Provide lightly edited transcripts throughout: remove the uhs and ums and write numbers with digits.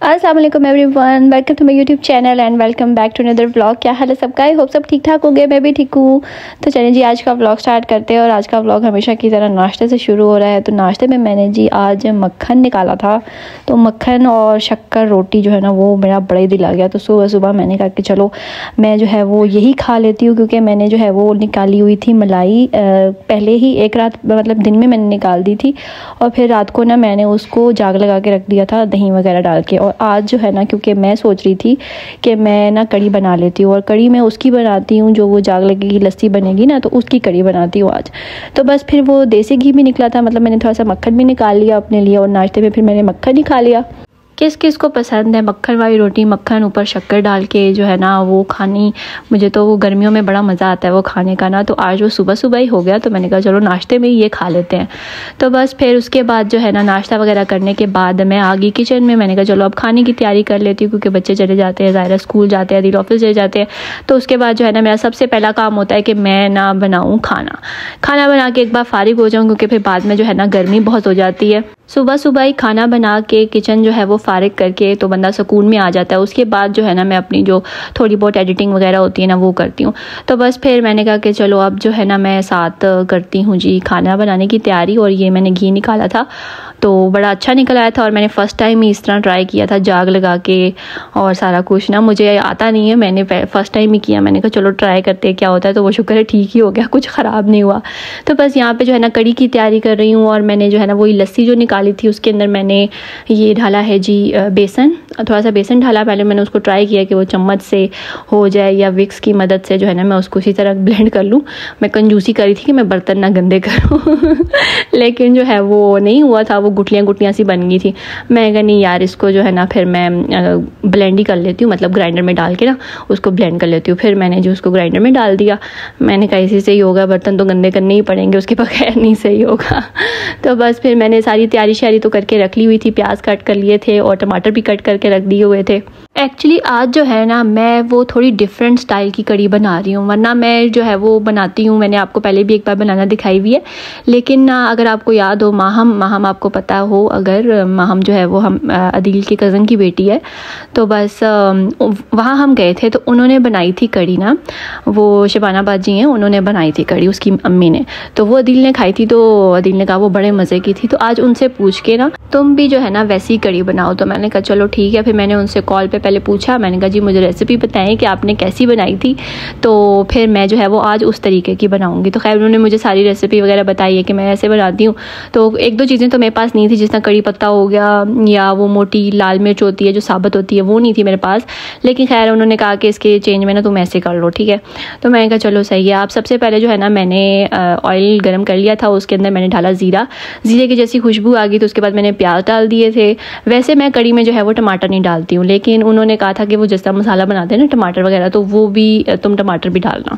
अस्सलाम वालेकुम everyone, welcome to my YouTube channel and welcome back to another vlog. क्या हाल है सबका? आई होप सब ठीक ठाक होंगे, मैं भी ठीक हूँ। तो चलिए जी आज का व्लॉग स्टार्ट करते हैं। और आज का व्लॉग हमेशा की तरह नाश्ते से शुरू हो रहा है। तो नाश्ते में मैंने जी आज मक्खन निकाला था। तो मक्खन और शक्कर रोटी जो है ना वो मेरा बड़ा ही दिल आ गया। तो सुबह सुबह मैंने कहा कि चलो मैं जो है वो यही खा लेती हूँ, क्योंकि मैंने जो है वो निकाली हुई थी मलाई पहले ही एक रात, मतलब दिन में मैंने निकाल दी थी और फिर रात को ना मैंने उसको जाग लगा के रख दिया था दही वगैरह डाल के। और आज जो है ना, क्योंकि मैं सोच रही थी कि मैं ना कढ़ी बना लेती हूँ, और कढ़ी मैं उसकी बनाती हूँ जो वो जाग लगेगी लस्सी बनेगी ना, तो उसकी कढ़ी बनाती हूँ आज। तो बस फिर वो देसी घी भी निकला था, मतलब मैंने थोड़ा सा मक्खन भी निकाल लिया अपने लिए, और नाश्ते में फिर मैंने मक्खन ही खा लिया। किस किस को पसंद है मक्खन वाली रोटी, मक्खन ऊपर शक्कर डाल के जो है ना वो खानी। मुझे तो वो गर्मियों में बड़ा मज़ा आता है वो खाने का ना। तो आज वो सुबह सुबह ही हो गया, तो मैंने कहा चलो नाश्ते में ही ये खा लेते हैं। तो बस फिर उसके बाद जो है ना नाश्ता वगैरह करने के बाद मैं आ गई किचन में। मैंने कहा चलो अब खाने की तैयारी कर लेती हूँ, क्योंकि बच्चे चले जाते हैं, ज़ाहिर स्कूल जाते हैं, दिल ऑफिस चले जाते हैं। तो उसके बाद जो है ना मेरा सबसे पहला काम होता है कि मैं ना बनाऊँ खाना बना के एक बार फारिग हो जाऊँ, क्योंकि फिर बाद में जो है ना गर्मी बहुत हो जाती है। सुबह सुबह ही खाना बना के किचन जो है वो फारिग करके तो बंदा सुकून में आ जाता है। उसके बाद जो है ना मैं अपनी जो थोड़ी बहुत एडिटिंग वगैरह होती है ना वो करती हूँ। तो बस फिर मैंने कहा कि चलो अब जो है ना मैं साथ करती हूँ जी खाना बनाने की तैयारी। और ये मैंने घी निकाला था तो बड़ा अच्छा निकल आया था, और मैंने फ़र्स्ट टाइम ही इस तरह ट्राई किया था जाग लगा के और सारा कुछ ना। मुझे आता नहीं है, मैंने फ़र्स्ट टाइम ही किया। मैंने कहा चलो ट्राई करते हैं क्या होता है। तो वो शुक्र है ठीक ही हो गया, कुछ ख़राब नहीं हुआ। तो बस यहाँ पे जो है ना कढ़ी की तैयारी कर रही हूँ। और मैंने जो है ना वही लस्सी जो निकाली थी उसके अंदर मैंने ये डाला है जी बेसन, थोड़ा सा बेसन डाला। पहले मैंने उसको ट्राई किया कि वो चम्मच से हो जाए या विक्स की मदद से जो है ना मैं उसको उसी तरह ब्लेंड कर लूँ। मैं कंजूसी करी थी कि मैं बर्तन ना गंदे करूँ लेकिन जो है वो नहीं हुआ था, वो गुठलियाँ सी बन गई थी। मैं कहा नहीं यार इसको जो है ना फिर मैं ब्लेंड ही कर लेती हूँ, मतलब ग्राइंडर में डाल के ना उसको ब्लेंड कर लेती हूँ। फिर मैंने जो उसको ग्राइंडर में डाल दिया। मैंने कहा इसी से ही होगा, बर्तन तो गंदे करने ही पड़ेंगे, उसके बगैर नहीं सही होगा। तो बस फिर मैंने सारी तैयारी श्यारी तो करके रख ली हुई थी। प्याज कट कर लिए थे और टमाटर भी कट करके रख दिए हुए थे। एक्चुअली आज जो है ना मैं वो थोड़ी डिफरेंट स्टाइल की कढ़ी बना रही हूँ, वरना मैं जो है वो बनाती हूँ, मैंने आपको पहले भी एक बार बनाना दिखाई हुई है। लेकिन ना अगर आपको याद हो, माहम आपको पता हो, अगर माहम जो है वो हम अदील के कज़न की बेटी है। तो बस वहाँ हम गए थे तो उन्होंने बनाई थी कढ़ी ना, वो शबाना बाजी हैं, उन्होंने बनाई थी कढ़ी उसकी अम्मी ने। तो वो अदील ने खाई थी, तो अदील ने कहा वो बड़े मज़े की थी। तो आज उनसे पूछ के ना तुम भी जो है ना वैसी कढ़ी बनाओ। तो मैंने कहा चलो ठीक है। फिर मैंने उनसे कॉल पे पहले पूछा, मैंने कहा जी मुझे रेसिपी बताएं कि आपने कैसी बनाई थी, तो फिर मैं जो है वो आज उस तरीके की बनाऊंगी। तो खैर उन्होंने मुझे सारी रेसिपी वगैरह बताई है कि मैं ऐसे बनाती हूँ। तो एक दो चीज़ें तो मेरे पास नहीं थी, जिस तरह कड़ी पत्ता हो गया या वो मोटी लाल मिर्च होती है जो साबुत होती है, वो नहीं थी मेरे पास। लेकिन खैर उन्होंने कहा कि इसके चेंज में ना तुम ऐसे कर लो, ठीक है। तो मैंने कहा चलो सही है। आप सबसे पहले जो है ना मैंने ऑयल गर्म कर लिया था, उसके अंदर मैंने डाला ज़ीरे की जैसी खुशबू आ गई तो उसके बाद मैंने प्याज डाल दिए थे। वैसे मैं कढ़ी में जो है वो टमाटर नहीं डालती हूँ, लेकिन उन्होंने कहा था कि वो जिस तरह मसाला बनाते हैं ना टमाटर वगैरह, तो वो भी तुम टमाटर भी डालना,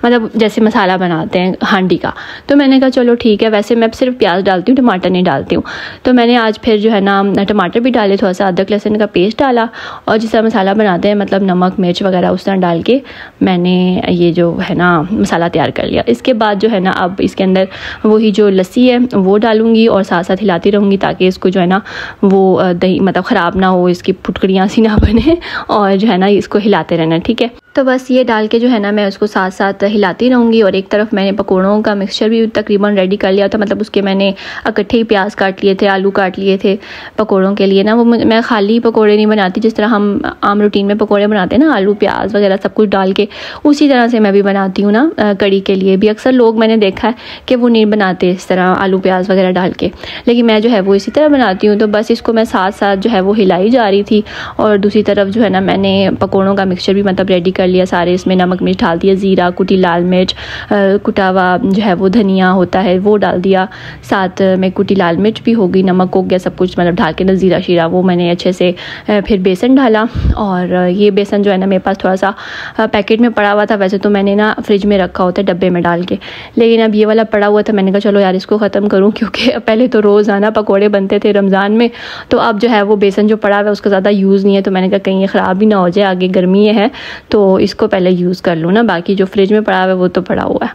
मतलब जैसे मसाला बनाते हैं हांडी का। तो मैंने कहा चलो ठीक है। वैसे मैं सिर्फ प्याज डालती हूँ, टमाटर नहीं डालती हूँ। तो मैंने आज फिर जो है ना टमाटर भी डाले, थोड़ा सा अदरक लहसुन का पेस्ट डाला, और जिस तरह मसाला बनाते हैं मतलब नमक मिर्च वगैरह उस तरह डाल के मैंने ये जो है ना मसाला तैयार कर लिया। इसके बाद जो है ना अब इसके अंदर वही जो लस्सी है वो डालूंगी और साथ साथ हिलाती रहूँगी, ताकि इसको जो है ना वो दही मतलब ख़राब ना हो, इसकी फुटकड़ियाँ सी ना बने, और जो है ना इसको हिलाते रहना, ठीक है। तो बस ये डाल के जो है ना मैं उसको साथ साथ हिलाती रहूँगी। और एक तरफ मैंने पकौड़ों का मिक्सचर भी तकरीबन रेडी कर लिया था, मतलब उसके मैंने इकट्ठे ही प्याज काट लिए थे, आलू काट लिए थे पकौड़ों के लिए ना। वो मैं खाली पकौड़े नहीं बनाती जिस तरह हम आम रूटीन में पकौड़े बनाते हैं ना, आलू प्याज वगैरह सब कुछ डाल के, उसी तरह से मैं भी बनाती हूँ ना कढ़ी के लिए भी। अक्सर लोग मैंने देखा है कि वो नहीं बनाते इस तरह आलू प्याज वगैरह डाल के, लेकिन मैं जो है वो इसी तरह बनाती हूँ। तो बस इसको मैं साथ साथ जो है वो हिलाई जा रही थी, और दूसरी तरफ जो है ना मैंने पकौड़ों का मिक्सचर भी मतलब रेडी कर लिया सारे। इसमें नमक मिर्च डाल दिया, ज़ीरा कुटी लाल मिर्च, कुटा हुआ जो है वो धनिया होता है वो डाल दिया, साथ में कुटी लाल मिर्च भी होगी, नमक हो गया, सब कुछ मतलब ढाल के ना ज़ीरा शीरा वो मैंने अच्छे से फिर बेसन डाला। और ये बेसन जो है ना मेरे पास थोड़ा सा पैकेट में पड़ा हुआ था, वैसे तो मैंने ना फ्रिज में रखा होता है डब्बे में डाल के, लेकिन अब ये वाला पड़ा हुआ था। मैंने कहा चलो यार इसको ख़त्म करूँ, क्योंकि पहले तो रोज़ाना पकौड़े बनते थे रमज़ान में, तो अब जो है वो बेसन जो पड़ा हुआ है उसका ज़्यादा यूज़ नहीं है। तो मैंने कहा कहीं ये ख़राब ही ना हो जाए, आगे गर्मी है तो तो इसको पहले यूज़ कर लूँ ना, बाकी जो फ्रिज में पड़ा हुआ है वो तो पड़ा हुआ है।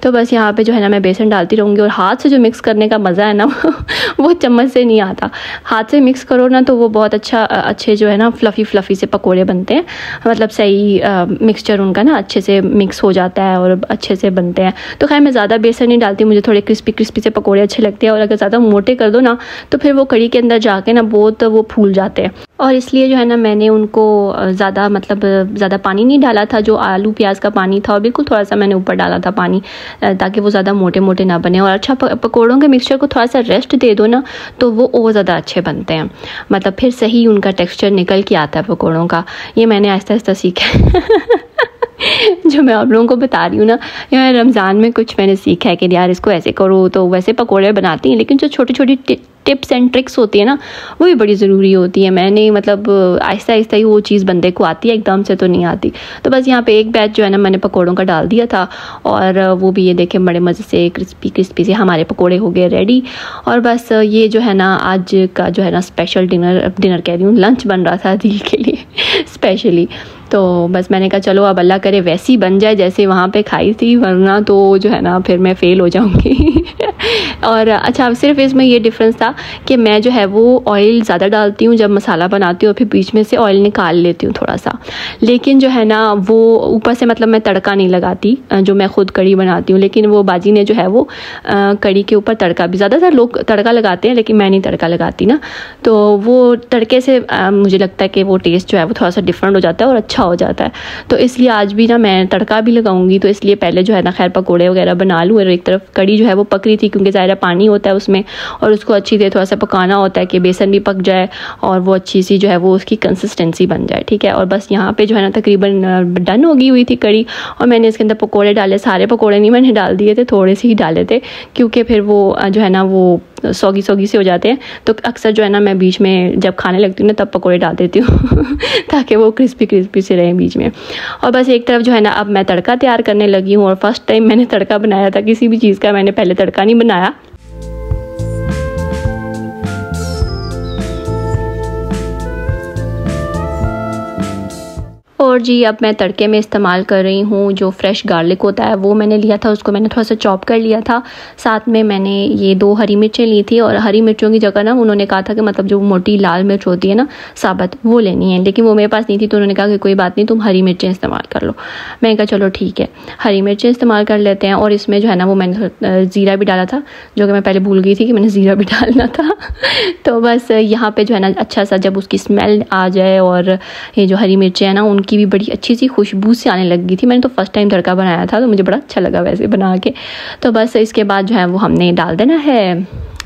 तो बस यहाँ पे जो है ना मैं बेसन डालती रहूँगी, और हाथ से जो मिक्स करने का मज़ा है ना वो चम्मच से नहीं आता। हाथ से मिक्स करो ना तो वो बहुत अच्छे जो है ना फ्लफ़ी से पकोड़े बनते हैं, मतलब सही मिक्सचर उनका ना अच्छे से मिक्स हो जाता है और अच्छे से बनते हैं। तो खैर मैं ज़्यादा बेसन नहीं डालती, मुझे थोड़े क्रिस्पी से पकोड़े अच्छे लगते हैं, और अगर ज़्यादा मोटे कर दो ना तो फिर वो कढ़ी के अंदर जाके ना बहुत वो फूल जाते हैं। और इसलिए जो है ना मैंने उनको ज़्यादा पानी नहीं डाला था, जो आलू प्याज का पानी था, और बिल्कुल थोड़ा सा मैंने ऊपर डाला था पानी, ताकि वो ज़्यादा मोटे ना बने। और अच्छा पकौड़ों के मिक्सचर को थोड़ा सा रेस्ट दे दो ना तो वो और ज़्यादा अच्छे बनते हैं, मतलब फिर सही उनका टेक्सचर निकल के आता है पकौड़ों का। ये मैंने आहिस्ता सीखा जो मैं आप लोगों को बता रही हूँ ना, यार रमज़ान में कुछ मैंने सीखा है कि यार इसको ऐसे करो। तो वैसे पकोड़े बनाती हैं, लेकिन जो छोटी टिप्स एंड ट्रिक्स होती है ना वो भी बड़ी ज़रूरी होती है। मैंने मतलब आहिस्ता ही वो चीज़ बंदे को आती है, एकदम से तो नहीं आती। तो बस यहाँ पे एक बैच जो है ना मैंने पकोड़ों का डाल दिया था, और वो भी ये देखें बड़े मज़े से क्रिस्पी से हमारे पकोड़े हो गए रेडी। और बस ये जो है ना आज का जो है ना स्पेशल डिनर कह रही हूँ, लंच बन रहा था दिल के लिए स्पेशली। तो बस मैंने कहा चलो अब अल्लाह करे वैसी बन जाए जैसे वहाँ पे खाई थी, वरना तो जो है ना फिर मैं फ़ेल हो जाऊँगी और अच्छा सिर्फ इसमें ये डिफरेंस था कि मैं जो है वो ऑयल ज़्यादा डालती हूँ जब मसाला बनाती हूँ, फिर बीच में से ऑयल निकाल लेती हूँ थोड़ा सा। लेकिन जो है ना वो ऊपर से मतलब मैं तड़का नहीं लगाती जो मैं ख़ुद कढ़ी बनाती हूँ, लेकिन वो बाजी ने जो है वो कढ़ी के ऊपर तड़का भी, ज़्यादातर लोग तड़का लगाते हैं लेकिन मैं नहीं तड़का लगाती ना, तो वो तड़के से मुझे लगता है कि वो टेस्ट जो है वो थोड़ा सा डिफरेंट हो जाता है और अच्छा हो जाता है। तो इसलिए आज भी ना मैं तड़का भी लगाऊंगी, तो इसलिए पहले जो है ना खैर पकोड़े वगैरह बना लूँ, और एक तरफ कढ़ी जो है वो पक रही थी क्योंकि ज़ाहिर पानी होता है उसमें, और उसको अच्छी देर थोड़ा सा पकाना होता है कि बेसन भी पक जाए और वो अच्छी सी जो है वो उसकी कंसिस्टेंसी बन जाए। ठीक है, और बस यहाँ पे जो है ना तकरीबन डन हो गई हुई थी कढ़ी, और मैंने इसके अंदर पकोड़े डाले। सारे पकोड़े नहीं मैंने डाल दिए थे, थोड़े से ही डाले थे क्योंकि फिर वो जो है ना वो सौगी से हो जाते हैं। तो अक्सर जो है ना मैं बीच में जब खाने लगती हूँ ना तब पकोड़े डाल देती हूँ ताकि वो क्रिस्पी से रहें बीच में। और बस एक तरफ जो है ना अब मैं तड़का तैयार करने लगी हूँ, और फर्स्ट टाइम मैंने तड़का बनाया था किसी भी चीज़ का, मैंने पहले तड़का नहीं बनाया। और जी अब मैं तड़के में इस्तेमाल कर रही हूँ जो फ्रेश गार्लिक होता है, वो मैंने लिया था, उसको मैंने थोड़ा सा चॉप कर लिया था। साथ में मैंने ये 2 हरी मिर्चें ली थी, और हरी मिर्चों की जगह ना उन्होंने कहा था कि मतलब जो मोटी लाल मिर्च होती है ना साबुत, वो लेनी है, लेकिन वो मेरे पास नहीं थी, तो उन्होंने कहा कि कोई बात नहीं तुम हरी मिर्चें इस्तेमाल कर लो। मैंने कहा चलो ठीक है हरी मिर्चें इस्तेमाल कर लेते हैं। और इसमें जो है ना वो मैंने ज़ीरा भी डाला था, जो कि मैं पहले भूल गई थी कि मैंने ज़ीरा भी डालना था तो बस यहाँ पर जो है ना अच्छा सा जब उसकी स्मेल आ जाए, और ये जो हरी मिर्चें हैं ना उनकी भी बड़ी अच्छी सी खुशबू से आने लगी थी। मैंने तो फर्स्ट टाइम तड़का बनाया था, तो मुझे बड़ा अच्छा लगा वैसे बना के। तो बस इसके बाद जो है वो हमने डाल देना है,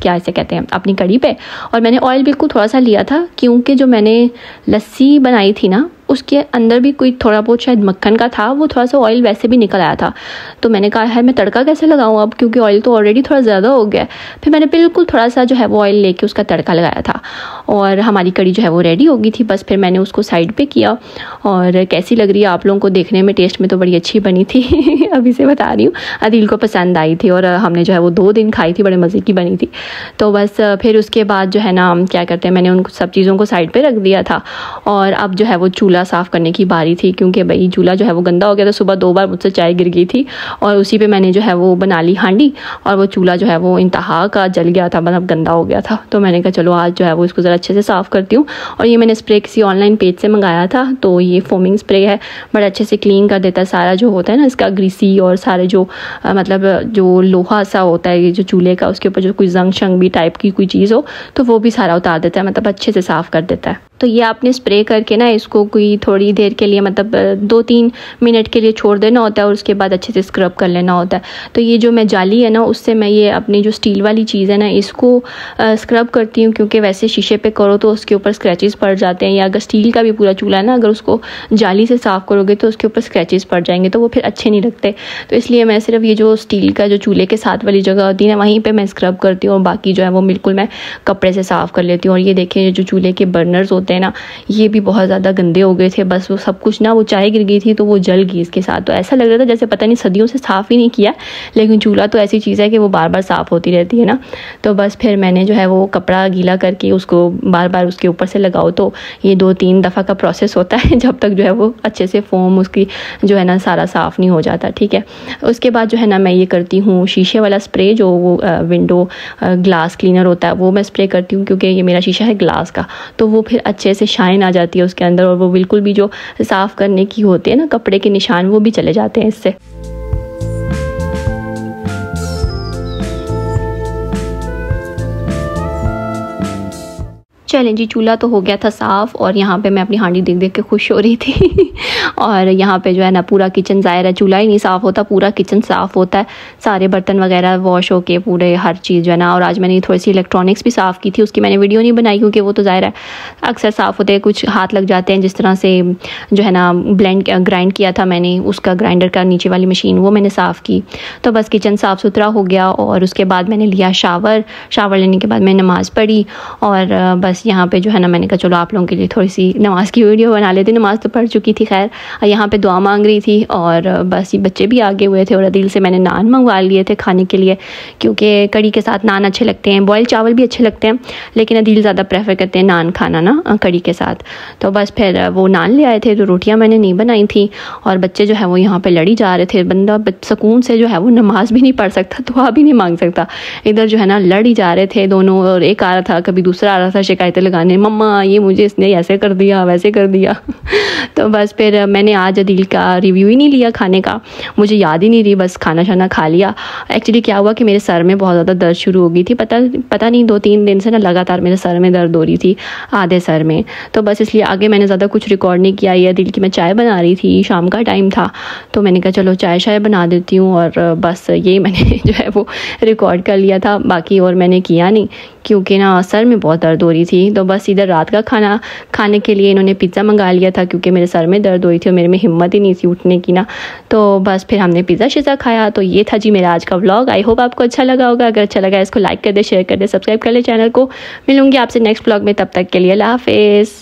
क्या इसे कहते हैं, अपनी कढ़ी पे। और मैंने ऑयल बिल्कुल थोड़ा सा लिया था क्योंकि जो मैंने लस्सी बनाई थी ना उसके अंदर भी कोई थोड़ा बहुत शायद मक्खन का था, वो थोड़ा सा ऑयल वैसे भी निकल आया था। तो मैंने कहा है मैं तड़का कैसे लगाऊं अब, क्योंकि ऑयल तो ऑलरेडी थोड़ा ज़्यादा हो गया। फिर मैंने बिल्कुल थोड़ा सा जो है वो ऑयल लेके उसका तड़का लगाया था, और हमारी कढ़ी जो है वो रेडी हो गई थी। बस फिर मैंने उसको साइड पे किया, और कैसी लग रही है आप लोगों को देखने में, टेस्ट में तो बड़ी अच्छी बनी थी अभी से बता रही हूँ, अदिल को पसंद आई थी, और हमने जो है वो 2 दिन खाई थी, बड़े मज़े की बनी थी। तो बस फिर उसके बाद जो है ना क्या करते हैं, मैंने उन सब चीज़ों को साइड पर रख दिया था, और अब जो है वो चूल्हा साफ़ करने की बारी थी, क्योंकि भाई चूल्हा जो है वो गंदा हो गया था। सुबह 2 बार मुझसे चाय गिर गई थी, और उसी पे मैंने जो है वो बना ली हांडी, और वो चूल्हा जो है वो इंतहा का जल गया था, मतलब गंदा हो गया था। तो मैंने कहा चलो आज जो है वो इसको ज़रा अच्छे से साफ़ करती हूँ। और ये मैंने स्प्रे किसी ऑनलाइन पेज से मंगाया था, तो ये फोमिंग स्प्रे है, बड़ा अच्छे से क्लीन कर देता है सारा जो होता है ना इसका ग्रीसी, और सारे जो मतलब जो लोहा सा होता है ये जो चूल्हे का, उसके ऊपर जो कोई जंग शंग भी टाइप की कोई चीज़ हो तो वो भी सारा उतार देता है, मतलब अच्छे से साफ़ कर देता है। तो ये आपने स्प्रे करके ना इसको कोई थोड़ी देर के लिए, मतलब 2-3 मिनट के लिए छोड़ देना होता है, और उसके बाद अच्छे से स्क्रब कर लेना होता है। तो ये जो मैं जाली है ना उससे मैं ये अपनी जो स्टील वाली चीज़ है ना इसको स्क्रब करती हूँ, क्योंकि वैसे शीशे पे करो तो उसके ऊपर स्क्रैचेस पड़ जाते हैं, या अगर स्टील का भी पूरा चूल्हा है ना अगर उसको जाली से साफ़ करोगे तो उसके ऊपर स्क्रैचेस पड़ जाएंगे, तो वो फिर अच्छे नहीं लगते। तो इसलिए मैं सिर्फ ये जो स्टील का जो चूल्हे के साथ वाली जगह होती है ना वहीं पर मैं स्क्रब करती हूँ, और बाकी जो है वो बिल्कुल मैं कपड़े से साफ़ कर लेती हूँ। और ये देखें जो चूल्हे के बर्नर्स होते होते हैं ना, ये भी बहुत ज़्यादा गंदे हो गए थे। बस वो सब कुछ ना, वो चाय गिर गई थी तो वो जल गई इसके साथ। तो ऐसा लग रहा था जैसे पता नहीं सदियों से साफ़ ही नहीं किया, लेकिन चूल्हा तो ऐसी चीज़ है कि वो बार बार साफ़ होती रहती है ना। तो बस फिर मैंने जो है वो कपड़ा गीला करके उसको बार बार उसके ऊपर से लगाओ, तो ये 2-3 दफ़ा का प्रोसेस होता है जब तक जो है वो अच्छे से फोम उसकी जो है ना सारा साफ़ नहीं हो जाता। ठीक है, उसके बाद जो है ना मैं ये करती हूँ शीशे वाला स्प्रे, जो वो विंडो ग्लास क्लीनर होता है वो मैं स्प्रे करती हूँ, क्योंकि ये मेरा शीशा है ग्लास का, तो वो फिर अच्छे से शाइन आ जाती है उसके अंदर, और वो बिल्कुल भी जो साफ़ करने की होती है ना कपड़े के निशान, वो भी चले जाते हैं इससे। चलें जी, चूल्हा तो हो गया था साफ़, और यहाँ पे मैं अपनी हांडी देख देख के खुश हो रही थी और यहाँ पे जो है ना पूरा किचन, ज़ाहिर है चूल्हा ही नहीं साफ़ होता, पूरा किचन साफ़ होता है, सारे बर्तन वगैरह वॉश होके पूरे हर चीज़ जो है ना। और आज मैंने थोड़ी सी इलेक्ट्रॉनिक्स भी साफ़ की थी, उसकी मैंने वीडियो नहीं बनाई क्योंकि वो तो ज़ाहिर है अक्सर साफ़ होते हैं, कुछ हाथ लग जाते हैं। जिस तरह से जो है ना ग्राइंड किया था मैंने, उसका ग्राइंडर का नीचे वाली मशीन वो मैंने साफ़ की। तो बस किचन साफ़ सुथरा हो गया, और उसके बाद मैंने लिया शावर लेने के बाद मैं नमाज़ पढ़ी, और बस यहाँ पे जो है ना मैंने कहा चलो आप लोगों के लिए थोड़ी सी नमाज़ की वीडियो बना लेती। नमाज़ तो पढ़ चुकी थी खैर, यहाँ पे दुआ मांग रही थी, और बस ये बच्चे भी आगे हुए थे, और अदील से मैंने नान मंगवा लिए थे खाने के लिए, क्योंकि कड़ी के साथ नान अच्छे लगते हैं, बॉयल चावल भी अच्छे लगते हैं, लेकिन अदील ज़्यादा प्रेफर करते हैं नान खाना ना कड़ी के साथ। तो बस फिर वो नान ले आए थे, तो रोटियाँ मैंने नहीं बनाई थी, और बच्चे जो है वो यहाँ पर लड़ी जा रहे थे। बंदा सुकून से जो है वो नमाज़ भी नहीं पढ़ सकता, दुआ भी नहीं मांग सकता, इधर जो है ना लड़ी जा रहे थे दोनों, और एक आ रहा था कभी दूसरा आ रहा था शिकायतें लगाने, मम्मा ये मुझे इसने ऐसे कर दिया वैसे कर दिया तो बस फिर मैंने आज अदील का रिव्यू ही नहीं लिया खाने का, मुझे याद ही नहीं रही, बस खाना शाना खा लिया। एक्चुअली क्या हुआ कि मेरे सर में बहुत ज़्यादा दर्द शुरू हो गई थी, पता नहीं 2-3 दिन से ना लगातार मेरे सर में दर्द हो रही थी, आधे सर में। तो बस इसलिए आगे मैंने ज़्यादा कुछ रिकॉर्ड नहीं किया। ये अदील की मैं चाय बना रही थी, शाम का टाइम था, तो मैंने कहा चलो चाय शाय बना देती हूँ, और बस ये मैंने जो है वो रिकॉर्ड कर लिया था, बाकी और मैंने किया नहीं, क्योंकि ना सर में बहुत दर्द हो रही थी। तो बस इधर रात का खाना खाने के लिए इन्होंने पिज़्ज़ा मंगा लिया था, क्योंकि मेरे सर में दर्द हो रही थी और मेरे में हिम्मत ही नहीं थी उठने की ना। तो बस फिर हमने पिज़्ज़ा शिज़्ज़ा खाया। तो ये था जी मेरा आज का व्लॉग। आई होप आपको अच्छा लगा होगा। अगर अच्छा लगा इसको लाइक कर दे, शेयर कर दे, सब्सक्राइब कर ले चैनल को। मिलूंगी आपसे नेक्स्ट व्लॉग में, तब तक के लिए अल्लाह हाफिज़।